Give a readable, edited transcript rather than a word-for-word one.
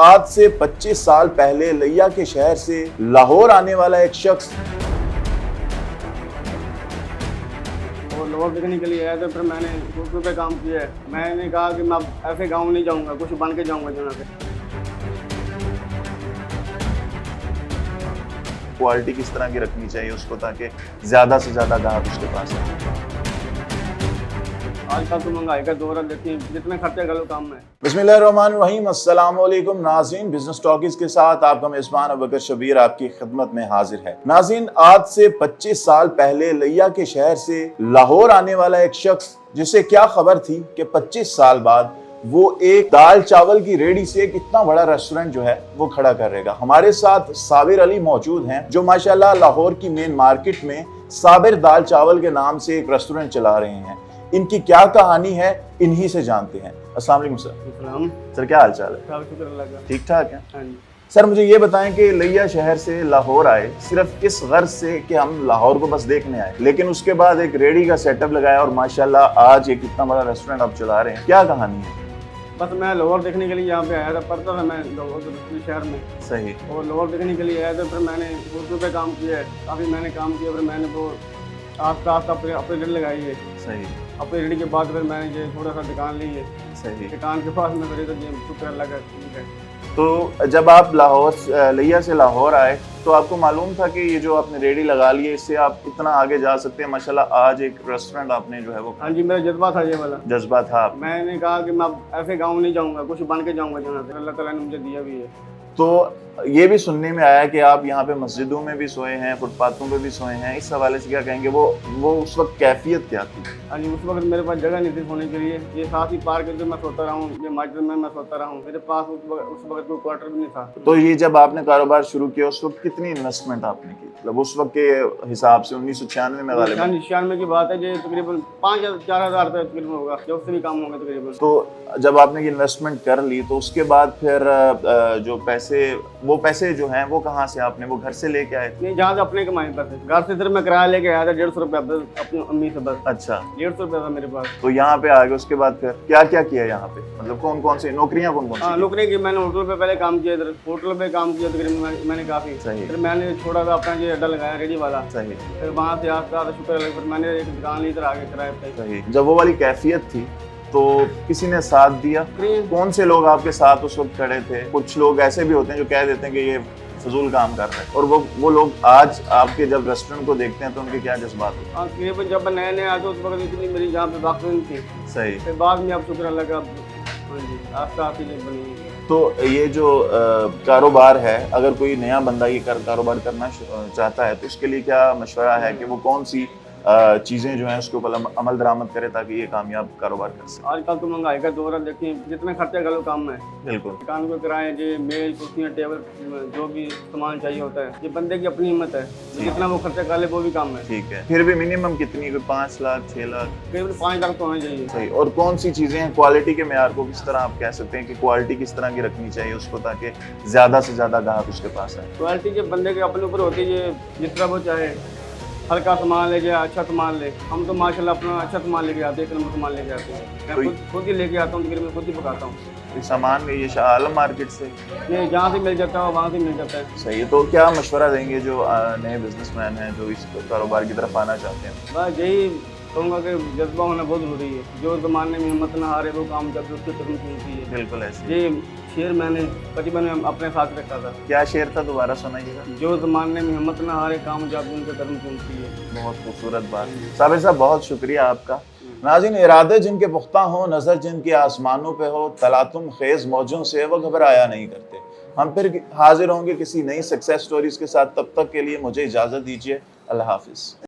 आज से 25 साल पहले लिया के शहर से लाहौर आने वाला एक शख्स और लाहौर देखने के लिए आया तो फिर मैंने होटल पे काम किया है। मैंने कहा कि मैं अब ऐसे गाँव नहीं जाऊँगा, कुछ बन के जाऊँगा जहाँ पे। क्वालिटी किस तरह की रखनी चाहिए उसको, ताकि ज्यादा से ज्यादा ग्राहक उसके पास आए। आजकल तो महंगाई का दौर है, देखिए जितने खर्चे करो काम में। बिस्मिल्लाहिर्रहमानिर्रहीम, अस्सलाम वालेकुम नाज़रीन। बिजनेस टॉकीज के साथ आपका मेज़बान अबू बकर शबीर आपकी खिदमत में हाजिर है। नाज़रीन, आज से 25 साल पहले लिया के शहर से लाहौर आने वाला एक शख्स, जिसे क्या खबर थी कि 25 साल बाद वो एक दाल चावल की रेडी से एक इतना बड़ा रेस्टोरेंट जो है वो खड़ा करेगा। हमारे साथ साबिर अली मौजूद हैं, जो माशाल्लाह लाहौर की मेन मार्केट में साबिर दाल चावल के नाम से एक रेस्टोरेंट चला रहे हैं। इनकी क्या कहानी है, इन्हीं से जानते हैं। अस्सलाम वालेकुम सर, क्या हाल चाल है? शुक्र अल्लाह का। ठीक ठाक है। हाँ जी। सर, मुझे ये बताएं कि लिया शहर से लाहौर आए सिर्फ इस गर्ज से कि हम लाहौर को बस देखने आए, लेकिन उसके बाद एक रेडी का सेटअप लगाया और माशाल्लाह आज एक इतना बड़ा रेस्टोरेंट आप चला रहे हैं। क्या कहानी है? बस मैं लाहौर देखने के लिए यहाँ पे आया था, पढ़ता था मैं लाहौर शहर में। सही। और लाहौर देखने के लिए आया था, फिर मैंने होटल पे काम किया है। काफ़ी मैंने काम किया, फिर मैंने वो आस अपने रेडी लगाई है। सही। अपने रेडी के बाद फिर मैंने ये थोड़ा सा दुकान ली है। सही। दुकान के पास में फिर तो ये शुक्र अल्लाह का ठीक है। तो जब आप लाहौर लिया से लाहौर आए तो आपको मालूम था कि ये जो आपने रेडी लगा ली है इससे आप इतना आगे जा सकते हैं? माशाल्लाह आज एक रेस्टोरेंट आपने जो है वो। हाँ जी, मेरा जज्बा था ये वाला। जज्बा था आप। मैंने कहा कि मैं अब ऐसे गाँव नहीं जाऊँगा, कुछ बन के जाऊँगा जहाँ से अल्लाह ताला ने मुझे दिया भी है। तो ये भी सुनने में आया कि आप यहाँ पे मस्जिदों में भी सोए हैं, फुटपाथों पे भी सोए हैं। इस हवाले से क्या कहेंगे? वो उस वक्त कैफियत क्या थी? हाँ जी, उस वक्त मेरे पास जगह नहीं थी सोने के लिए। ये साथ ही पार्क जो मैं सोता रहा हूँ, ये मस्जिद में मैं सोता रहा हूँ। मेरे पास उस वक्त कोई क्वार्टर भी नहीं था। तो ये जब आपने कारोबार शुरू किया उस वक्त कितनी इन्वेस्टमेंट आपने की? मतलब उस वक्त के हिसाब से 1996 में गालिबन। 96 की बात है, जो तकरीबन 5,000-4,000 रुपये तकरीबन होगा, जो उससे भी कम होगा तकरीबन। तो जब आपने इन्वेस्टमेंट कर ली तो उसके बाद फिर जो पैसे जो हैं वो कहाँ से आपने, वो घर से लेके आए थे? नहीं, जहाँ से अपने कमाए पैसे। घर से सिर्फ मैं किराया लेके आया था 150 रुपये अपनी अम्मी से बस। अच्छा, 150 रुपये था मेरे पास। तो यहाँ पे आ गए। उसके बाद फिर क्या क्या किया यहाँ पे? मतलब कौन कौन सी नौकरियाँ कौन कौन सी? नौकरी की मैंने होटल पे पहले काम किया, इधर होटल पे काम किया तकरीबन मैंने काफ़ी। सही। फिर मैंने छोटा सा अपना ये अड्डा लगाया रेडी वाला। सही। फिर वहाँ से आस्ता शुक्र अल्लाह, फिर मैंने एक दुकान ली इधर आगे किराए पे। सही। जब वो वाली कैफियत थी तो किसी ने साथ दिया? कौन से लोग आपके साथ उस वक्त खड़े थे? कुछ लोग ऐसे भी होते हैं जो कह देते हैं कि ये फजूल काम कर रहे हैं, और वो लोग आज आपके जब रेस्टोरेंट को देखते हैं तो उनके क्या जज्बात होते हैं? हाँ, तकरीबन जब मैं नए आया तो उस वक्त इतनी मेरी जहाँ पे वाक़ नहीं थी। सही। फिर बाद में अब शुक्र अल्लाह का। हाँ जी, आस्ता चीज़ें बनी है। तो ये जो कारोबार है, अगर कोई नया बंदा ये कारोबार करना चाहता है तो उसके लिए क्या मशवरा है कि वो कौन सी चीज़ें जो हैं उसके ऊपर अमल दरामद करे ताकि ये कामयाब कारोबार कर सके? आजकल तो महंगाई का दौर है, देखिए जितने खर्चे करो काम में। बिल्कुल। दुकान को किराए, जो मेज कुर्सियाँ टेबल जो भी सामान चाहिए होता है, ये बंदे की अपनी हिम्मत है। जितना वो खर्चा कर ले वो भी काम है। ठीक है। फिर भी मिनिमम कितनी? 5 लाख 6 लाख? करीबन 5 लाख तो होना चाहिए। सही। और कौन सी चीज़ें हैं? क्वालिटी के मेयार को किस तरह आप कह सकते हैं कि क्वालिटी किस तरह की रखनी चाहिए उसको, ताकि ज़्यादा से ज़्यादा ग्राहक उसके पास आए? क्वालिटी के बंदे के अपने ऊपर होती है, जिस तरह वो चाहे। हल्का सामान ले जाए, अच्छा सामान ले। हम तो माशाल्लाह अपना अच्छा सामान लेके आते हैं, एक नंबर सामान लेके आते हैं। मैं खुद ही लेके आता हूँ, तकरीबन खुद ही पकाता हूँ। ये सामान ये शाह आलम मार्केट से? ये जहाँ से मिल जाता है वहाँ से मिल जाता है। सही है। तो क्या मशवरा देंगे जो नए बिजनेसमैन हैं जो इस कारोबार की तरफ आना चाहते हैं? बस यही कहूँगा कि जज्बा होना बहुत ज़रूरी है। जो ज़माने में हिम्मत ना हारे वो काम करके उसकी कदम चुनती है। बिल्कुल ऐसे। ये शेर मैंने करीबन अपने साथ रखा था। क्या शेर था? दोबारा सुनाइएगा। जो ज़माने में हिम्मत ना हारे काम जाके उनके कदम चुनती है। बहुत खूबसूरत बात। साबिर साहब, बहुत शुक्रिया आपका। नाज़रीन, इरादे जिनके पुख्ता हों, नज़र जिनके आसमानों पे हो, तलातुम खेज़ मौजों से वो घबराया नहीं करते। हम फिर हाजिर होंगे किसी नई सक्सेस स्टोरीज़ के साथ। तब तक के लिए मुझे इजाज़त दीजिए। अल्लाह हाफिज़।